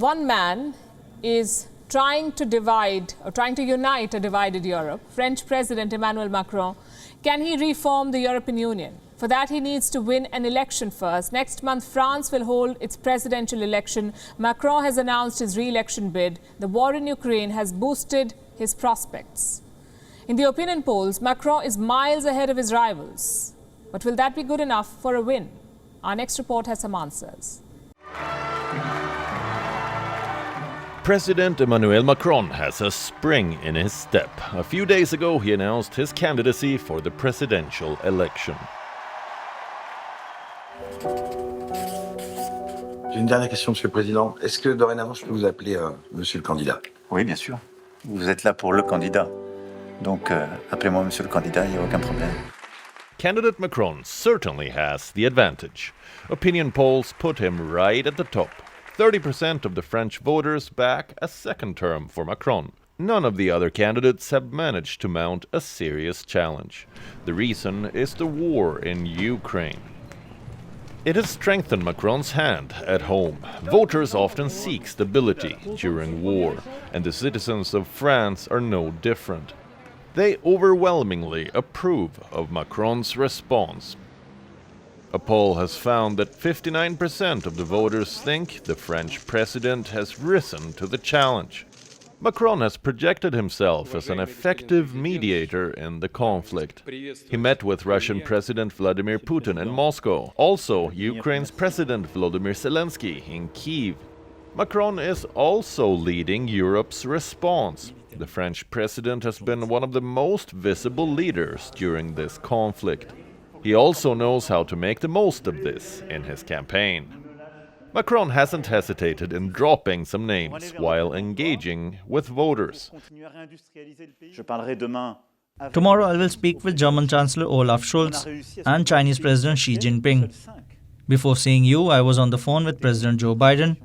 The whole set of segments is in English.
One man is trying to unite a divided Europe. French President Emmanuel Macron. Can he reform the European Union? For that, he needs to win an election first. Next month, France will hold its presidential election. Macron has announced his re-election bid. The war in Ukraine has boosted his prospects. In the opinion polls, Macron is miles ahead of his rivals. But will that be good enough for a win? Our next report has some answers. President Emmanuel Macron has a spring in his step. A few days ago, he announced his candidacy for the presidential election. J'ai une dernière question, Monsieur le Président. Est-ce que dorénavant, je peux vous appeler Monsieur le candidat? Oui, bien sûr. Vous êtes là pour le candidat. Donc, appelez-moi Monsieur le candidat, il n'y a aucun problème. Candidate Macron certainly has the advantage. Opinion polls put him right at the top. 30% of the French voters back a second term for Macron. None of the other candidates have managed to mount a serious challenge. The reason is the war in Ukraine. It has strengthened Macron's hand at home. Voters often seek stability during war, and the citizens of France are no different. They overwhelmingly approve of Macron's response. A poll has found that 59% of the voters think the French president has risen to the challenge. Macron has projected himself as an effective mediator in the conflict. He met with Russian President Vladimir Putin in Moscow, also Ukraine's President Volodymyr Zelensky in Kyiv. Macron is also leading Europe's response. The French president has been one of the most visible leaders during this conflict. He also knows how to make the most of this in his campaign. Macron hasn't hesitated in dropping some names while engaging with voters. Tomorrow I will speak with German Chancellor Olaf Scholz and Chinese President Xi Jinping. Before seeing you, I was on the phone with President Joe Biden.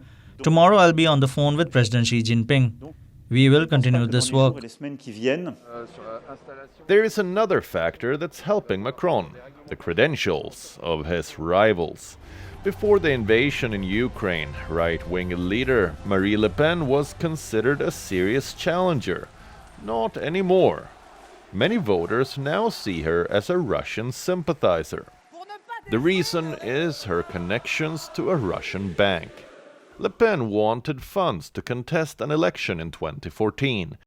Tomorrow I'll be on the phone with President Xi Jinping. We will continue this work. There is another factor that's helping Macron, the credentials of his rivals. Before the invasion in Ukraine, right-wing leader Marine Le Pen was considered a serious challenger. Not anymore. Many voters now see her as a Russian sympathizer. The reason is her connections to a Russian bank. Le Pen wanted funds to contest an election in 2014.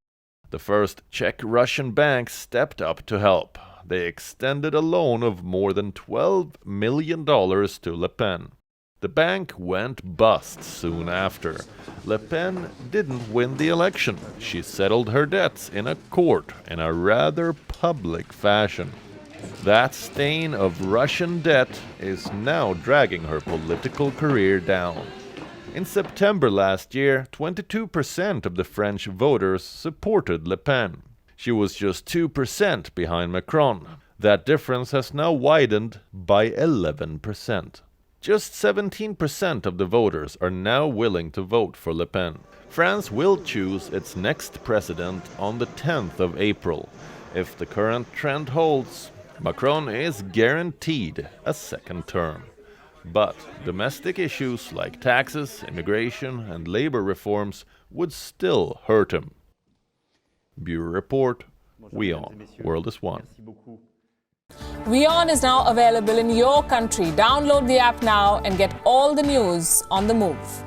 The first Czech-Russian bank stepped up to help. They extended a loan of more than $12 million to Le Pen. The bank went bust soon after. Le Pen didn't win the election. She settled her debts in a court in a rather public fashion. That stain of Russian debt is now dragging her political career down. In September last year, 22% of the French voters supported Le Pen. She was just 2% behind Macron. That difference has now widened by 11%. Just 17% of the voters are now willing to vote for Le Pen. France will choose its next president on the 10th of April. If the current trend holds, Macron is guaranteed a second term. But domestic issues like taxes, immigration, and labor reforms would still hurt him. Bureau Report, WION, World is One. WION is now available in your country. Download the app now and get all the news on the move.